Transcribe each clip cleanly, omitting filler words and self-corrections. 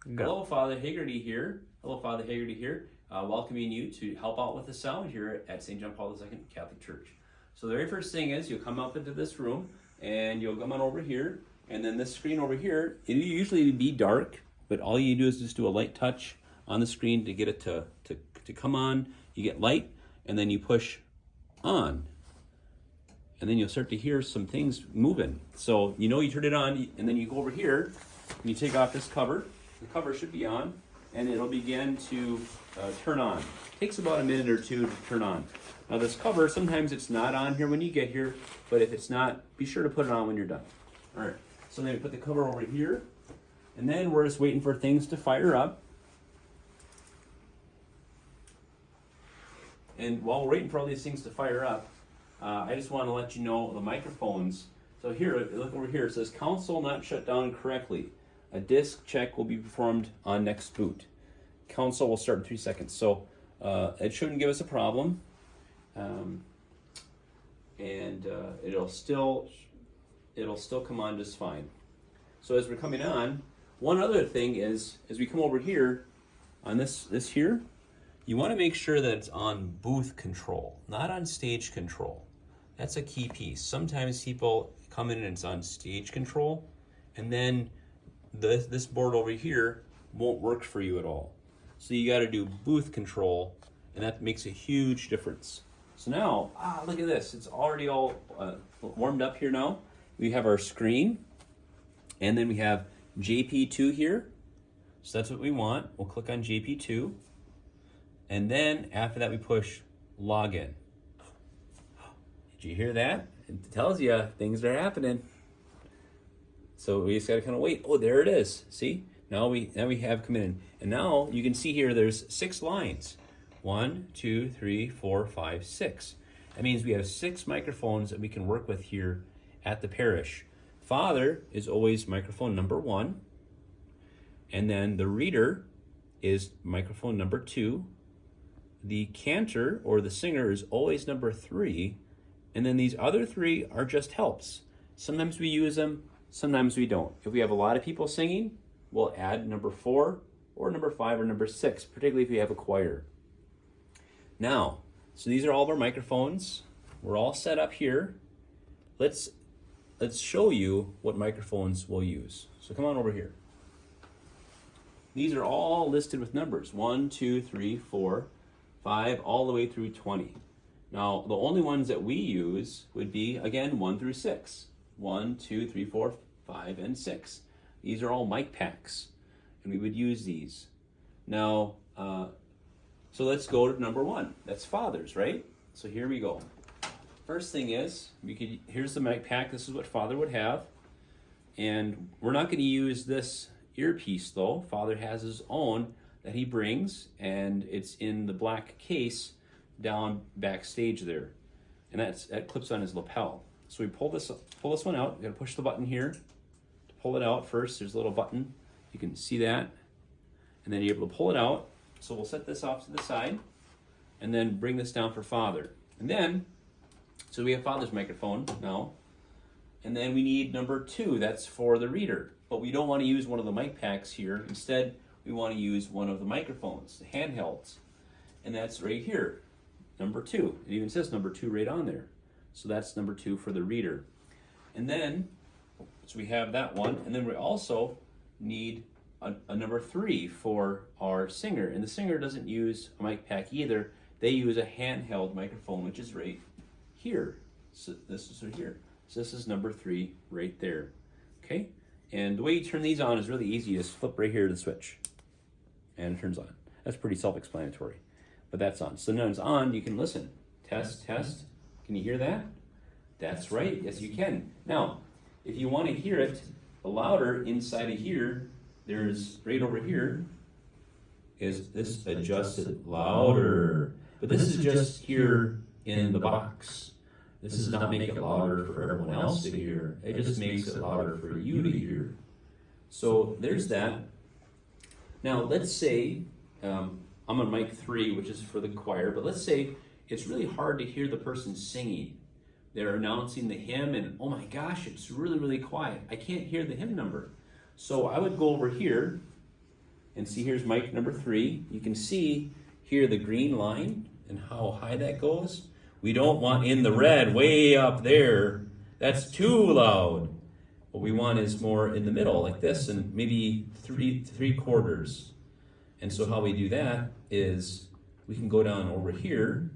Go. Hello, Father Hagerty here. Welcoming you to help out with the sound here at St. John Paul II Catholic Church. So the very first thing is you'll come up into this room and you'll come on over here, and then this screen over here, it'll usually be dark, but all you do is just do a light touch on the screen to get it to come on. You get light, and then you push on. And then you'll start to hear some things moving. So you know you turn it on, and then you go over here, and you take off this cover. The cover should be on, and it'll begin to turn on. It takes about a minute or two to turn on. Now this cover, sometimes it's not on here when you get here, but if it's not, be sure to put it on when you're done. All right, so then we put the cover over here, and then we're just waiting for things to fire up. And while we're waiting for all these things to fire up, I just want to let you know the microphones. So here, look over here, it says console not shut down correctly. A disk check will be performed on next boot. Console will start in 3 seconds. So it shouldn't give us a problem. It'll still come on just fine. So as we're coming on, one other thing is, as we come over here, on this here, you want to make sure that it's on booth control, not on stage control. That's a key piece. Sometimes people come in and it's on stage control, and then this board over here won't work for you at all. So you got to do booth control, and that makes a huge difference. So now, look at this. It's already all warmed up here now. We have our screen, and then we have JP2 here. So that's what we want. We'll click on JP2. And then after that, we push login. Did you hear that? It tells you things are happening. So we just gotta kind of wait. Oh, there it is. See? Now we have come in. And now you can see here there's 6 lines. 1, 2, 3, 4, 5, 6. That means we have 6 microphones that we can work with here at the parish. Father is always microphone number 1. And then the reader is microphone number 2. The cantor or the singer is always number 3, and then these other 3 are just helps. Sometimes we use them, sometimes we don't. If we have a lot of people singing, we'll add number 4 or number 5 or number 6, particularly if we have a choir. Now, so these are all of our microphones. We're all set up here. Let's show you what microphones we'll use. So come on over here. These are all listed with numbers, 1, 2, 3, 4, 5, all the way through 20. Now, the only ones that we use would be, again, 1 through 6. 1, 2, 3, 4, 5, and 6. These are all mic packs, and we would use these. Now, so let's go to number 1. That's Father's, right? So here we go. First thing is, here's the mic pack. This is what Father would have. And we're not going to use this earpiece, though. Father has his own that he brings, and it's in the black case down backstage there, and that clips on his lapel. So we pull this one out. We got to push the button here to pull it out first. There's a little button, you can see that, and then you're able to pull it out. So we'll set this off to the side, and then bring this down for Father. And then, so we have Father's microphone now, and then we need number 2. That's for the reader, but we don't want to use one of the mic packs here. Instead, we want to use one of the microphones, the handhelds, and that's right here, number 2. It even says number 2 right on there. So that's number 2 for the reader. And then, so we have that one, and then we also need a number 3 for our singer. And the singer doesn't use a mic pack either. They use a handheld microphone, which is right here. So this is right here. So this is number 3 right there. Okay? And the way you turn these on is really easy. You just flip right here to the switch, and it turns on. That's pretty self-explanatory, but that's on. So now it's on, you can listen. Test, test. Can you hear that? That's right, yes you can. Now, if you want to hear it louder inside of here, there's, right over here, is this adjusted louder. But this is just here in the box. This does not make it louder for everyone else to hear. It just makes it louder for you to hear. So there's that. Now let's say, I'm on mic 3, which is for the choir, but let's say it's really hard to hear the person singing. They're announcing the hymn and, oh my gosh, it's really, really quiet. I can't hear the hymn number. So I would go over here and see here's mic number 3. You can see here the green line and how high that goes. We don't want in the red way up there. That's too loud. What we want is more in the middle like this, and maybe three quarters. And so how we do that is we can go down over here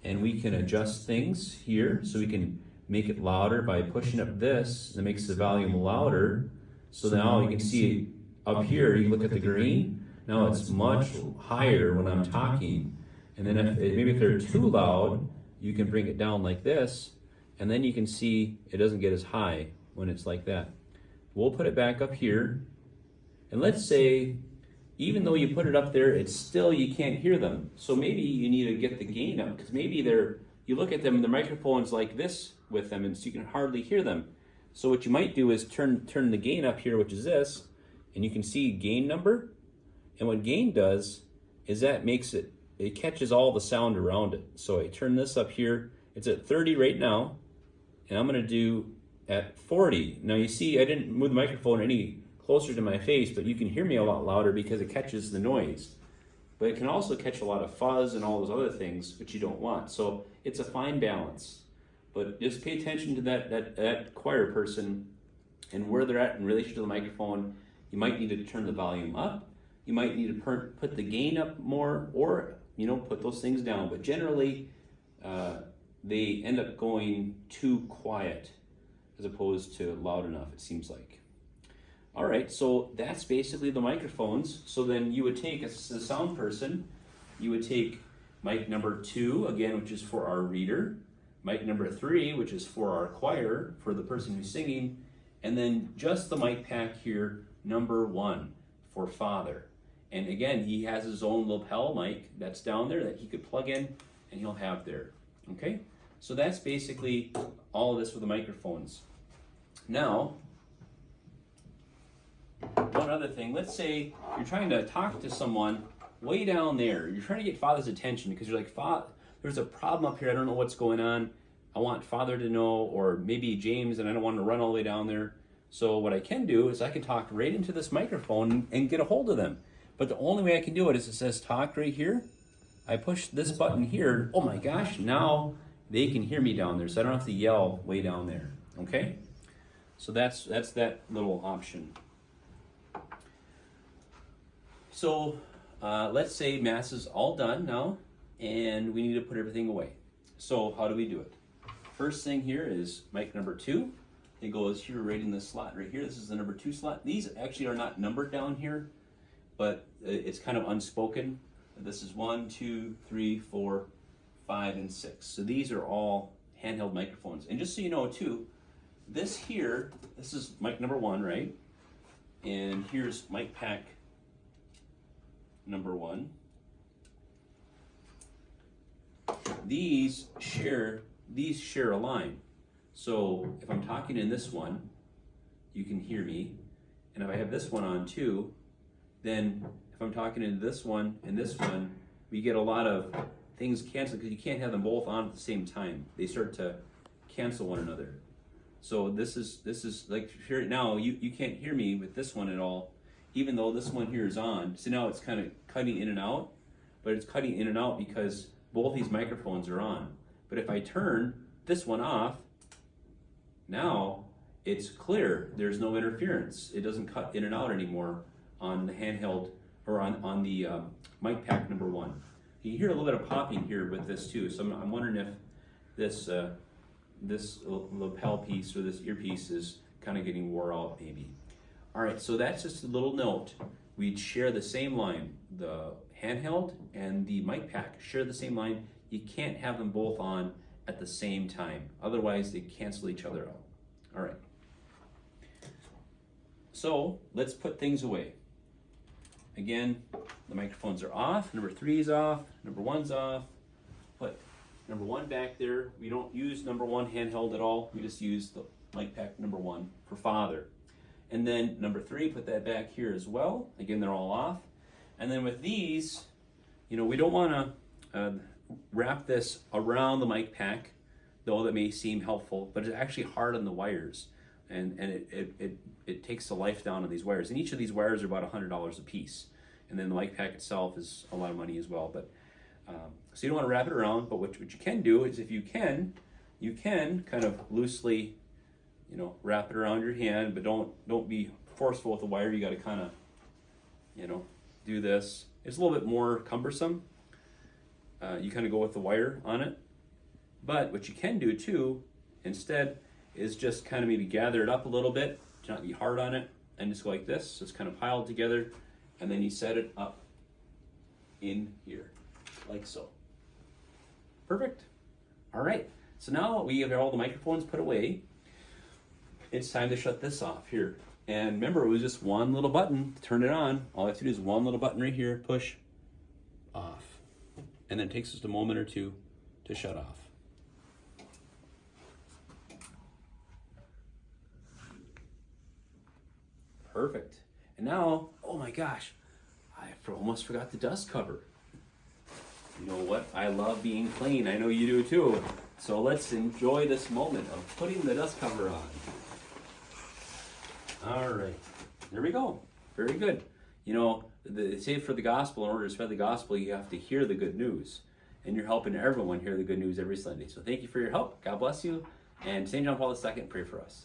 and we can adjust things here, so we can make it louder by pushing up this. That makes the volume louder. So now you can see up here, you look at the green, now it's much higher when I'm talking. And then maybe if they're too loud, you can bring it down like this, and then you can see it doesn't get as high when it's like that. We'll put it back up here, and let's say, even though you put it up there, it's still, you can't hear them. So maybe you need to get the gain up, because maybe you look at them and the microphone's like this with them, and so you can hardly hear them. So what you might do is turn the gain up here, which is this, and you can see gain number. And what gain does is that makes it catches all the sound around it. So I turn this up here. It's at 30 right now, and I'm gonna do at 40. Now you see I didn't move the microphone any closer to my face, but you can hear me a lot louder because it catches the noise. But it can also catch a lot of fuzz and all those other things which you don't want. So it's a fine balance. But just pay attention to that choir person and where they're at in relation to the microphone. You might need to turn the volume up. You might need to put the gain up more, or put those things down. But generally, they end up going too quiet as opposed to loud enough, it seems like. All right, so that's basically the microphones. So then you would take, as the sound person, you would take mic number 2, again, which is for our reader, mic number 3, which is for our choir, for the person who's singing, and then just the mic pack here, number 1, for Father. And again, he has his own lapel mic that's down there that he could plug in and he'll have there. Okay? So that's basically all of this with the microphones. Now, one other thing, let's say you're trying to talk to someone way down there. You're trying to get Father's attention because you're like, there's a problem up here. I don't know what's going on. I want Father to know, or maybe James, and I don't want to run all the way down there. So what I can do is I can talk right into this microphone and get a hold of them. But the only way I can do it is it says talk right here. I push this button here. Oh my gosh, now they can hear me down there, so I don't have to yell way down there. Okay? So that's that little option. So let's say Mass is all done now, and we need to put everything away. So how do we do it? First thing here is mic number 2. It goes here right in this slot right here. This is the number 2 slot. These actually are not numbered down here, but it's kind of unspoken. This is 1, 2, 3, 4, 5, and 6. So these are all handheld microphones. And just so you know too, this here, this is mic number 1, right? And here's mic pack number 1. These share a line. So if I'm talking in this one, you can hear me. And if I have this one on too, then if I'm talking in this one and this one, we get a lot of things canceled because you can't have them both on at the same time. They start to cancel one another. So this is like here now, you can't hear me with this one at all, even though this one here is on. So now it's kind of cutting in and out, but it's cutting in and out because both these microphones are on. But if I turn this one off, now it's clear. There's no interference. It doesn't cut in and out anymore on the handheld or on the mic pack number 1. You hear a little bit of popping here with this too. So I'm wondering if this lapel piece or this earpiece is kind of getting wore out maybe. All right, so that's just a little note. We'd share the same line. The handheld and the mic pack share the same line. You can't have them both on at the same time. Otherwise, they cancel each other out. All right. So let's put things away. Again, the microphones are off. Number 3 is off. Number 1's off. Put number 1 back there. We don't use number 1 handheld at all. We just use the mic pack number 1 for Father. And then number 3, put that back here as well. Again, they're all off. And then with these, we don't want to wrap this around the mic pack, though that may seem helpful, but it's actually hard on the wires. it takes the life down on these wires. And each of these wires are about $100 a piece. And then the mic pack itself is a lot of money as well. But so you don't want to wrap it around, but what you can do is if you can kind of loosely, wrap it around your hand, but don't be forceful with the wire. You got to kind of, do this. It's a little bit more cumbersome. You kind of go with the wire on it. But what you can do too, instead, is just kind of maybe gather it up a little bit, to not be hard on it, and just go like this. So it's kind of piled together, and then you set it up in here, like so. Perfect. All right. So now we have all the microphones put away. It's time to shut this off here. And remember, it was just one little button to turn it on. All I have to do is one little button right here, push off. And then it takes just a moment or two to shut off. Perfect. And now, oh my gosh, I almost forgot the dust cover. You know what? I love being clean. I know you do too. So let's enjoy this moment of putting the dust cover on. All right, there we go. Very good. They say for the gospel, in order to spread the gospel, you have to hear the good news. And you're helping everyone hear the good news every Sunday. So thank you for your help. God bless you. And St. John Paul II, pray for us.